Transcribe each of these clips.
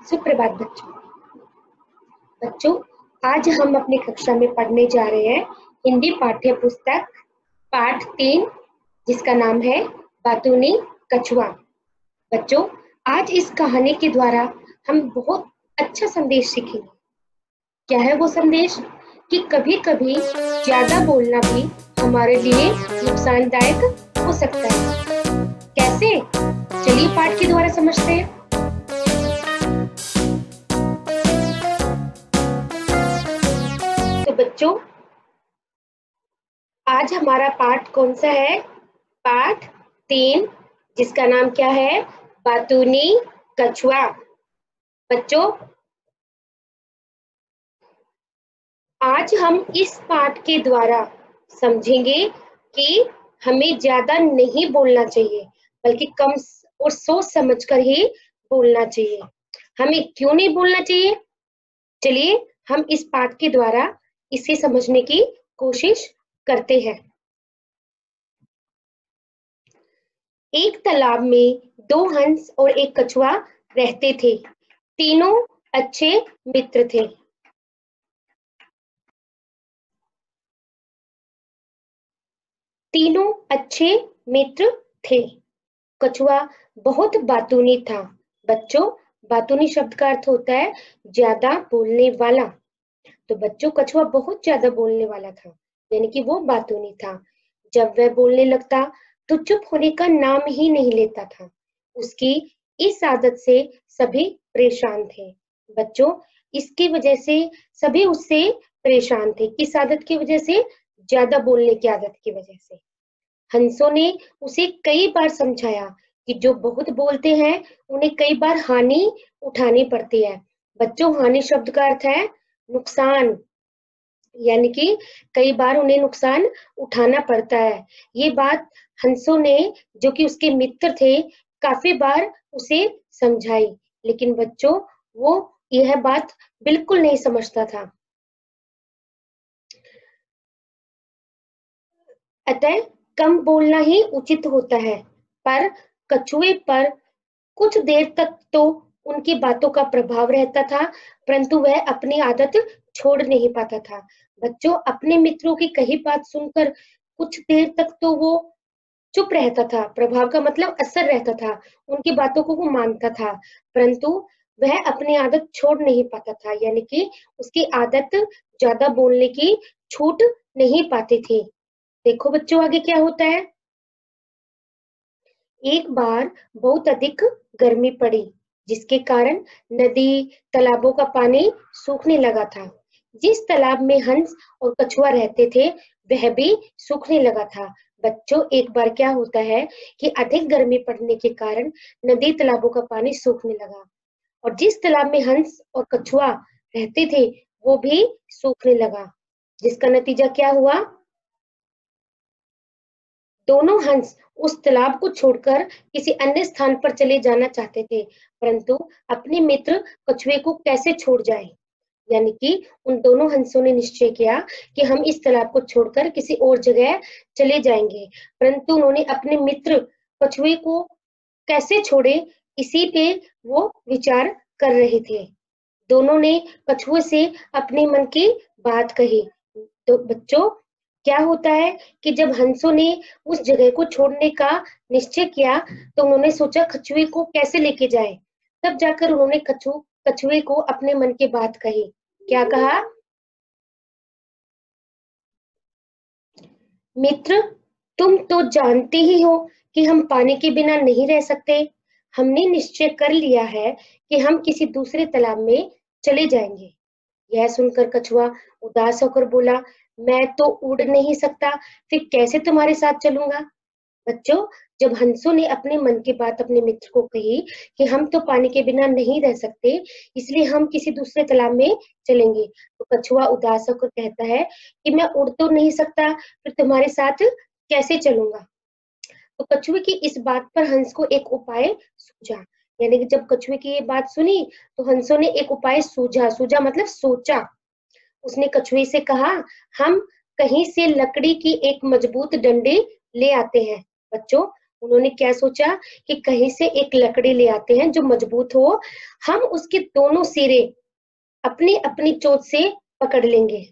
सुप्रभात बच्चों। आज हम अपनी कक्षा में पढ़ने जा रहे हैं हिंदी पाठ्य पुस्तक पाठ 3 जिसका नाम है बातूनी कछुआ। बच्चों, आज इस कहानी के द्वारा हम बहुत अच्छा संदेश सीखेंगे। क्या है वो संदेश? कि कभी-कभी ज्यादा बोलना भी हमारे लिए नुकसानदायक हो सकता है। कैसे? चलिए पाठ के द्वारा समझते हैं। तो बच्चों, आज हमारा पाठ कौन सा है? पाठ 3 जिसका नाम क्या है? बातूनी कछुआ। बच्चों, आज हम इस पाठ के द्वारा समझेंगे कि हमें ज्यादा नहीं बोलना चाहिए, बल्कि कम और सोच समझकर ही बोलना चाहिए। हमें क्यों नहीं बोलना चाहिए? चलिए हम इस पाठ के द्वारा इसे समझने की कोशिश करते हैं। एक तालाब में 2 हंस और एक कछुआ रहते थे। तीनों अच्छे मित्र थे। तीनों अच्छे मित्र थे। कछुआ बहुत बातूनी था। बच्चों, बातूनी शब्द का अर्थ होता है ज्यादा बोलने वाला। तो बच्चों, कछुआ बहुत ज्यादा बोलने वाला था, यानी कि वो बातूनी था। जब वह बोलने लगता तो चुप होने का नाम ही नहीं लेता था। उसकी इस आदत से सभी परेशान थे। बच्चों, इसकी वजह से सभी उससे परेशान थे। किस आदत की वजह से? ज्यादा बोलने की आदत की वजह से। हंसों ने उसे कई बार समझाया कि जो बहुत बोलते हैं उन्हें कई बार हानि उठानी पड़ती है। बच्चों, हानि शब्द का अर्थ है नुकसान, यानी कि कई बार उन्हें नुकसान उठाना पड़ता है। ये बात हंसों ने, जो कि उसके मित्र थे, काफी बार उसे समझाई, लेकिन बच्चों वो यह बात बिल्कुल नहीं समझता था। अतः कम बोलना ही उचित होता है। पर कछुए पर कुछ देर तक तो उनकी बातों का प्रभाव रहता था, परंतु वह अपनी आदत छोड़ नहीं पाता था। बच्चों, अपने मित्रों की कही बात सुनकर कुछ देर तक तो वो चुप रहता था। प्रभाव का मतलब असर रहता था, उनकी बातों को वो मानता था, परंतु वह अपनी आदत छोड़ नहीं पाता था, यानी कि उसकी आदत ज्यादा बोलने की छूट नहीं पाती थी। देखो बच्चों, आगे क्या होता है। एक बार बहुत अधिक गर्मी पड़ी, जिसके कारण नदी, तालाबों का पानी सूखने लगा था। जिस तालाब में हंस और कछुआ रहते थे, वह भी सूखने लगा था। बच्चों, एक बार क्या होता है कि अधिक गर्मी पड़ने के कारण नदी, तालाबों का पानी सूखने लगा, और जिस तालाब में हंस और कछुआ रहते थे, वो भी सूखने लगा। जिसका नतीजा क्या हुआ? दोनों हंस उस तालाब को छोड़कर किसी अन्य स्थान पर चले जाना चाहते थे, परंतु अपने मित्र कछुए को कैसे छोड़ जाएं? यानी कि उन दोनों हंसों ने निश्चय किया कि हम इस तालाब को छोड़कर किसी और जगह चले जाएंगे, परंतु उन्होंने अपने मित्र कछुए को कैसे छोड़े, इसी पे वो विचार कर रहे थे। दोनों ने कछुए से अपने मन की बात कही। तो बच्चों, क्या होता है कि जब हंसों ने उस जगह को छोड़ने का निश्चय किया, तो उन्होंने सोचा कछुए को कैसे लेके जाए। तब जाकर उन्होंने कछुए को अपने मन की बात कही। क्या कहा? मित्र, तुम तो जानते ही हो कि हम पानी के बिना नहीं रह सकते। हमने निश्चय कर लिया है कि हम किसी दूसरे तालाब में चले जाएंगे। यह सुनकर कछुआ उदास होकर बोला, मैं तो उड़ नहीं सकता, फिर कैसे तुम्हारे साथ चलूंगा? बच्चों, जब हंसों ने अपने मन की बात अपने मित्र को कही कि हम तो पानी के बिना नहीं रह सकते, इसलिए हम किसी दूसरे तालाब में चलेंगे, तो कछुआ उदास होकर कहता है कि मैं उड़ तो नहीं सकता, फिर तुम्हारे साथ कैसे चलूंगा? तो कछुए की इस बात पर हंस को एक उपाय सूझा। यानी कि जब कछुए की ये बात सुनी, तो हंसों ने एक उपाय सूझा। सूझा मतलब सोचा। उसने कछुए से कहा, हम कहीं से लकड़ी की एक मजबूत डंडी ले आते हैं। बच्चों, उन्होंने क्या सोचा कि कहीं से एक लकड़ी ले आते हैं जो मजबूत हो, हम उसके दोनों सिरे अपनी अपनी चोंच से पकड़ लेंगे।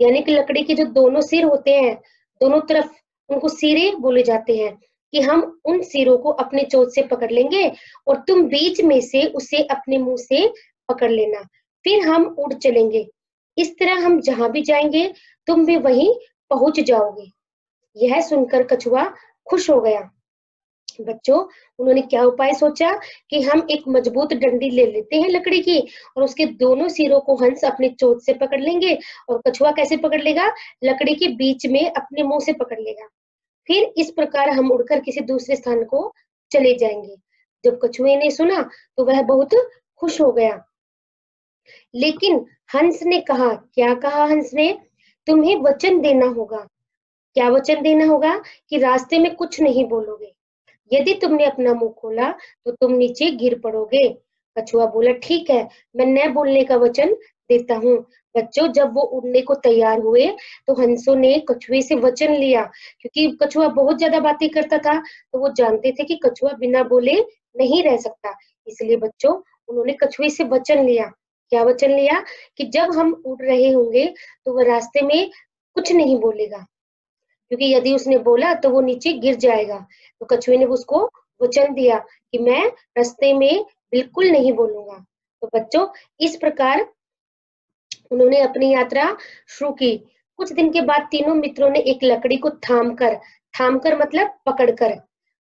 यानी कि लकड़ी के जो दोनों सिर होते हैं, दोनों तरफ उनको सिरे बोले जाते हैं, कि हम उन सिरों को अपने चोंच से पकड़ लेंगे और तुम बीच में से उसे अपने मुंह से पकड़ लेना, फिर हम उड़ चलेंगे। इस तरह हम जहां भी जाएंगे तुम भी वहीं पहुंच जाओगे। यह सुनकर कछुआ खुश हो गया। बच्चों, उन्होंने क्या उपाय सोचा कि हम एक मजबूत डंडी ले लेते हैं लकड़ी की और उसके दोनों सिरों को हंस अपने चोंच से पकड़ लेंगे और कछुआ कैसे पकड़ लेगा? लकड़ी के बीच में अपने मुंह से पकड़ लेगा। फिर इस प्रकार हम उड़कर किसी दूसरे स्थान को चले जाएंगे। जब कछुए ने सुना तो वह बहुत खुश हो गया। लेकिन हंस ने कहा, क्या कहा हंस ने? तुम्हें वचन देना होगा। क्या वचन देना होगा? कि रास्ते में कुछ नहीं बोलोगे। यदि तुमने अपना मुंह खोला तो तुम नीचे गिर पड़ोगे। कछुआ बोला, ठीक है, मैं न बोलने का वचन देता हूँ। बच्चों, जब वो उड़ने को तैयार हुए तो हंसों ने कछुए से वचन लिया, क्योंकि कछुआ बहुत ज्यादा बातें करता था, तो वो जानते थे कि कछुआ बिना बोले नहीं रह सकता। इसलिए बच्चों, उन्होंने कछुए से वचन लिया। क्या वचन लिया? कि जब हम उड़ रहे होंगे तो वह रास्ते में कुछ नहीं बोलेगा, क्योंकि यदि उसने बोला तो वो नीचे गिर जाएगा। तो कछुए ने उसको वचन दिया कि मैं रास्ते में बिल्कुल नहीं बोलूंगा। तो बच्चों, इस प्रकार उन्होंने अपनी यात्रा शुरू की। कुछ दिन के बाद तीनों मित्रों ने एक लकड़ी को थामकर मतलब पकड़कर,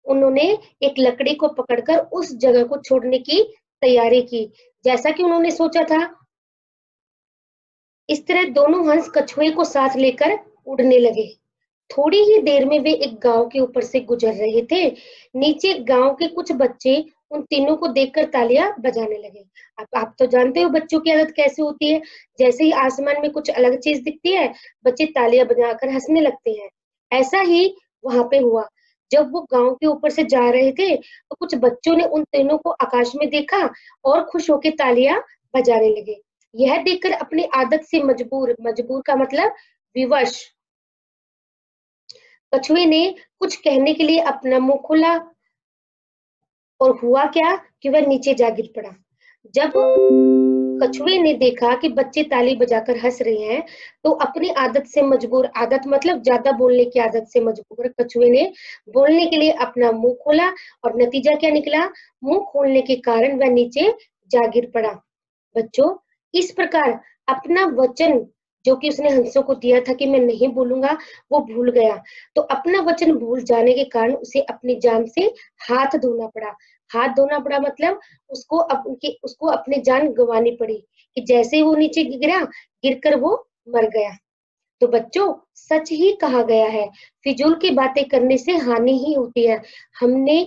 उन्होंने एक लकड़ी को पकड़कर उस जगह को छोड़ने की तैयारी की, जैसा कि उन्होंने सोचा था। इस तरह दोनों हंस कछुए को साथ लेकर उड़ने लगे। थोड़ी ही देर में वे एक गांव के ऊपर से गुजर रहे थे। नीचे गांव के कुछ बच्चे उन तीनों को देखकर तालियां बजाने लगे। आप तो जानते हो बच्चों की आदत कैसे होती है। जैसे ही आसमान में कुछ अलग चीज दिखती है, बच्चे तालियां बजाकर हंसने लगते हैं। ऐसा ही वहां पे हुआ। जब वो गांव के ऊपर से जा रहे थे तो कुछ बच्चों ने उन तीनों को आकाश में देखा और खुश होकर तालियां बजाने लगे। यह देखकर अपनी आदत से मजबूर का मतलब विवश, कछुए ने कुछ कहने के लिए अपना मुंह खोला और हुआ क्या कि वह नीचे जा गिर पड़ा। जब कछुए ने देखा कि बच्चे ताली बजाकर हंस रहे हैं, तो अपनी आदत से मजबूर, आदत मतलब ज्यादा बोलने की आदत से मजबूर कछुए ने बोलने के लिए अपना मुंह खोला और नतीजा क्या निकला? मुंह खोलने के कारण वह नीचे जा गिर पड़ा। बच्चों, इस प्रकार अपना वचन जो कि उसने हंसों को दिया था कि मैं नहीं बोलूंगा, वो भूल गया। तो अपना वचन भूल जाने के कारण उसे अपनी जान से हाथ धोना पड़ा। हाथ धोना पड़ा मतलब उसको अपनी जान गंवानी पड़ी, कि जैसे ही वो नीचे गिरा, गिरकर वो मर गया। तो बच्चों, सच ही कहा गया है, फिजूल की बातें करने से हानि ही होती है। हमने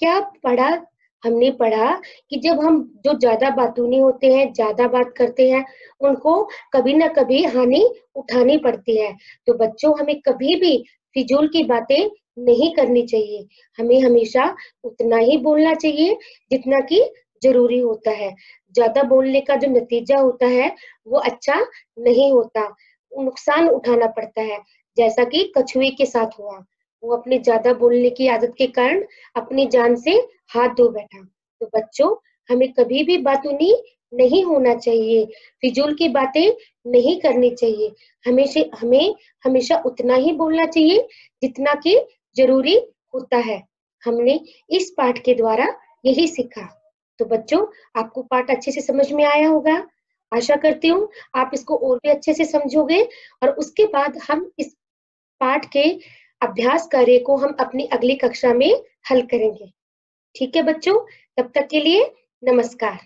क्या पढ़ा? हमने पढ़ा कि जब हम जो ज्यादा बातूनी होते हैं, ज्यादा बात करते हैं, उनको कभी ना कभी हानि उठानी पड़ती है। तो बच्चों, हमें कभी भी फिजूल की बातें नहीं करनी चाहिए। हमें हमेशा उतना ही बोलना चाहिए जितना कि जरूरी होता है। ज्यादा बोलने का जो नतीजा होता है वो अच्छा नहीं होता, नुकसान उठाना पड़ता है, जैसा कि कछुए के साथ हुआ। वो अपने ज्यादा बोलने की आदत के कारण अपनी जान से हाथ धो बैठा। तो बच्चों, हमें कभी भी बातूनी नहीं होना चाहिए, फिजूल की बातें नहीं करनी चाहिए। हमें हमेशा उतना ही बोलना चाहिए जितना कि जरूरी होता है। हमने इस पाठ के द्वारा यही सीखा। तो बच्चों, आपको पाठ अच्छे से समझ में आया होगा। आशा करती हूँ आप इसको और भी अच्छे से समझोगे और उसके बाद हम इस पाठ के अभ्यास कार्य को हम अपनी अगली कक्षा में हल करेंगे। ठीक है बच्चों, तब तक के लिए नमस्कार।